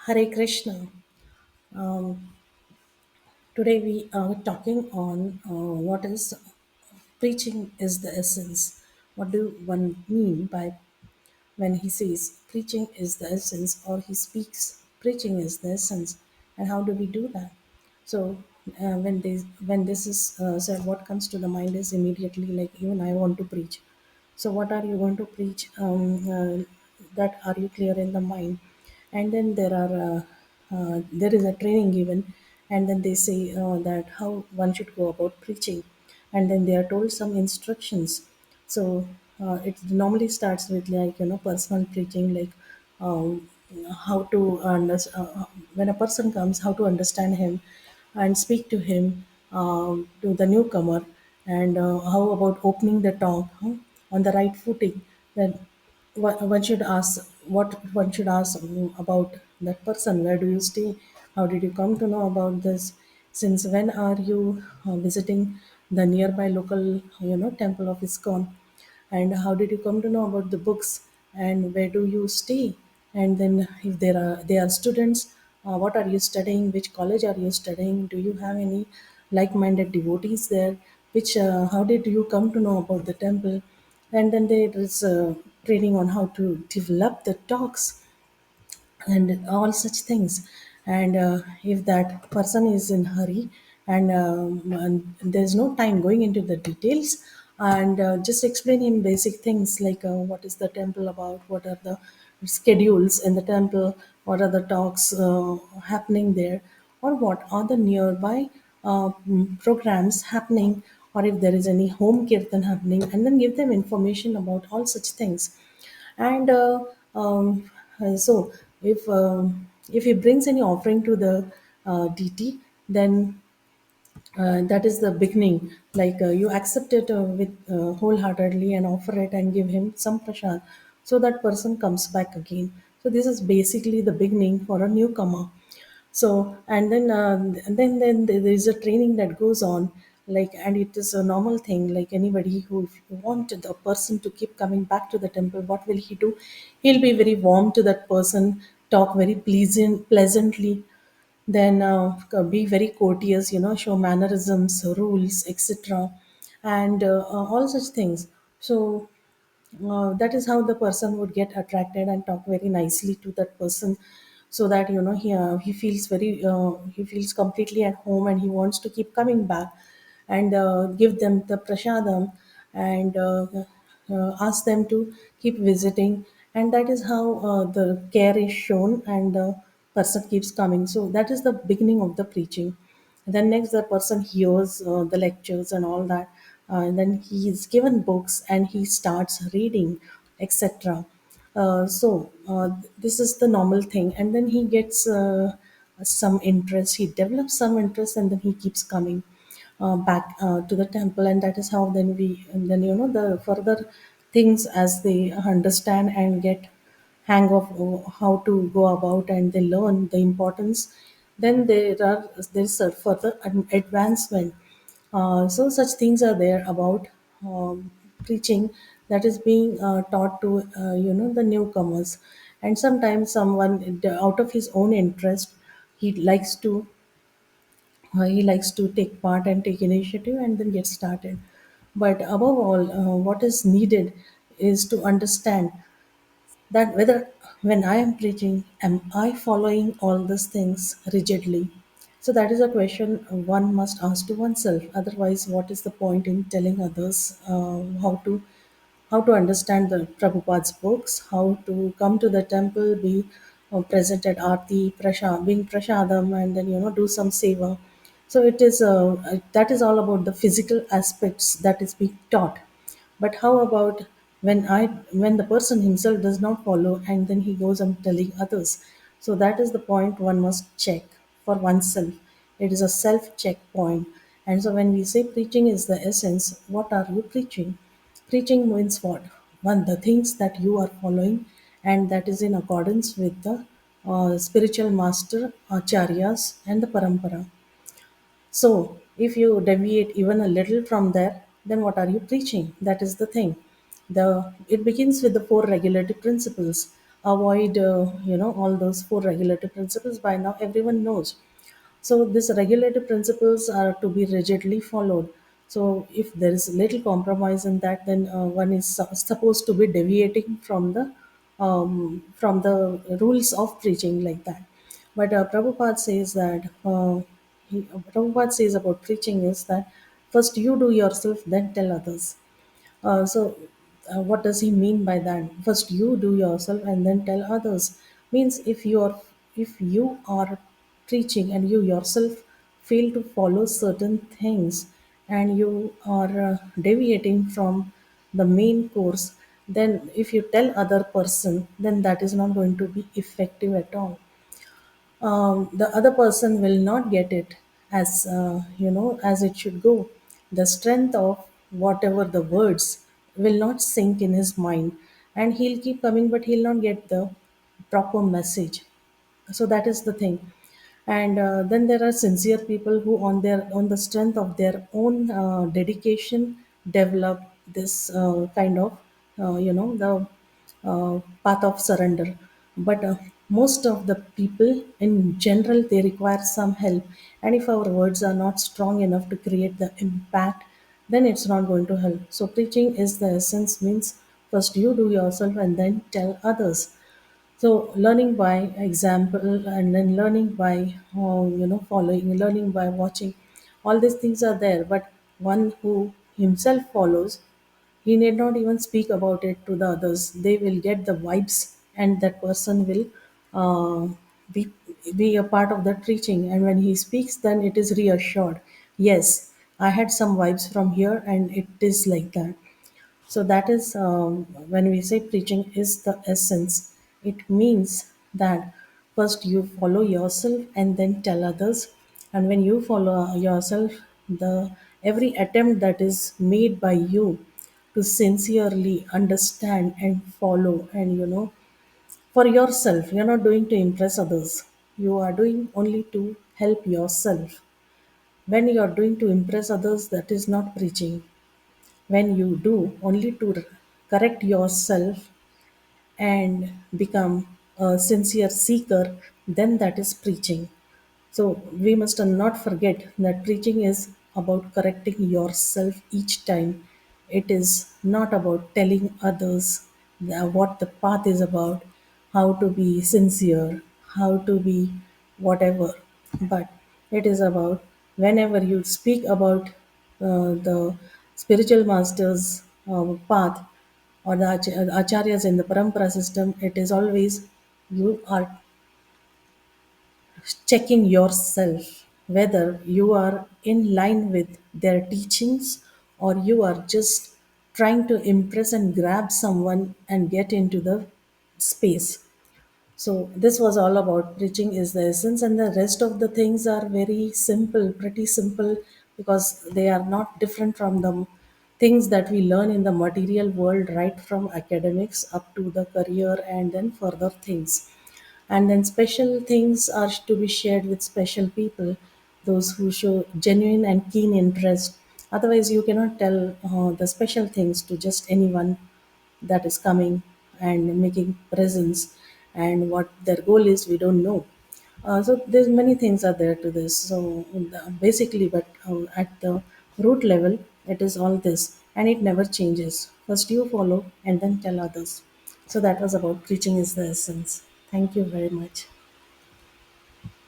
Hare Krishna. Um, Today we are talking on what is preaching is the essence. What do one mean by when he says preaching is the essence, or he speaks preaching is the essence, and how do we do that? So when this is said, what comes to the mind is immediately like even I want to preach. So what are you going to preach? That are you clear in the mind? And then there is a training given, and then they say that how one should go about preaching, and then they are told some instructions. So it normally starts with like personal preaching, like um, how to when a person comes, how to understand him and speak to him, to the newcomer, and how about opening the talk on the right footing. Then one should ask what one should ask about that person. Where do you stay? How did you come to know about this? Since when are you visiting the nearby local temple of ISKCON? And how did you come to know about the books? And where do you stay? And then if they are students, what are you studying? Which college are you studying? Do you have any like-minded devotees there? Which how did you come to know about the temple? And then there is training on how to develop the talks and all such things. And if that person is in hurry, and there's no time going into the details, and just explain him basic things like what is the temple about, what are the schedules in the temple, what are the talks happening there, or what are the nearby programs happening, or if there is any home kirtan happening, and then give them information about all such things. And so if he brings any offering to the deity, then that is the beginning. Like you accept it with wholeheartedly and offer it and give him some prasad, so that person comes back again. So this is basically the beginning for a newcomer. So and then there is a training that goes on, like, and it is a normal thing. Like anybody who wanted the person to keep coming back to the temple, what will he do? He'll be very warm to that person, talk very pleasantly, then be very courteous, show mannerisms, rules, etc., and all such things. So that is how the person would get attracted and talk very nicely to that person, so that he feels he feels completely at home, and he wants to keep coming back, and give them the prasadam, and ask them to keep visiting. And that is how the care is shown, and the person keeps coming. So that is the beginning of the preaching. Then next, the person hears the lectures and all that. And then he is given books and he starts reading, etc. This is the normal thing. And then he gets some interest. He develops some interest, and then he keeps coming back to the temple. And that is how and then the further things, as they understand and get hang of how to go about, and they learn the importance, then there's a further advancement. So such things are there about preaching, that is being taught to the newcomers. And sometimes someone, out of his own interest, he likes to take part and take initiative and then get started. But above all, what is needed is to understand that whether, when I am preaching, am I following all these things rigidly? So that is a question one must ask to oneself. Otherwise, what is the point in telling others how to understand the Prabhupada's books, how to come to the temple, be present at Aarti, being Prashadam, and then do some seva. So it is that is all about the physical aspects that is being taught. But how about when the person himself does not follow, and then he goes on telling others? So that is the point one must check for oneself. It is a self check point. And so when we say preaching is the essence, what are you preaching? Preaching means what? One, the things that you are following, and that is in accordance with the spiritual master, acharyas, and the parampara. So, if you deviate even a little from there, then what are you preaching? That is the thing. It begins with the four regulative principles. avoid all those four regulative principles. By now everyone knows. So these regulative principles are to be rigidly followed. So if there is little compromise in that, then one is supposed to be deviating from the rules of preaching like that. But Prabhupada says that Prabhupada says about preaching is that first you do yourself, then tell others. What does he mean by that? First, you do yourself and then tell others. Means if you are preaching and you yourself fail to follow certain things, and you are deviating from the main course, then if you tell other person, then that is not going to be effective at all. The other person will not get it as as it should go. The strength of whatever the words will not sink in his mind, and he'll keep coming, but he'll not get the proper message. So that is the thing. And then there are sincere people who on the strength of their own dedication develop this kind of the path of surrender. But most of the people in general, they require some help, and if our words are not strong enough to create the impact, then it's not going to help. So preaching is the essence, means first you do yourself and then tell others. So learning by example, and then learning by following, learning by watching, all these things are there. But one who himself follows, he need not even speak about it to the others. They will get the vibes, and that person will uh, be be a part of the preaching. And when he speaks, then it is reassured. Yes, I had some vibes from here, and it is like that. So that is when we say preaching is the essence. It means that first you follow yourself and then tell others. And when you follow yourself, the every attempt that is made by you to sincerely understand and follow, and for yourself, you're not doing to impress others. You are doing only to help yourself. When you are doing to impress others, that is not preaching. When you do only to correct yourself and become a sincere seeker, then that is preaching. So we must not forget that preaching is about correcting yourself each time. It is not about telling others what the path is about, how to be sincere, how to be whatever. But it is about whenever you speak about the spiritual master's path, or the acharyas in the parampara system, it is always you are checking yourself whether you are in line with their teachings, or you are just trying to impress and grab someone and get into the space. So this was all about preaching is the essence, and the rest of the things are very simple, pretty simple, because they are not different from the things that we learn in the material world, right from academics up to the career and then further things. And then special things are to be shared with special people, those who show genuine and keen interest. Otherwise, you cannot tell the special things to just anyone that is coming and making presents, and what their goal is, we don't know. So there's many things are there to this. So basically, but at the root level, it is all this, and it never changes. First you follow and then tell others. So that was about preaching is the essence. Thank you very much.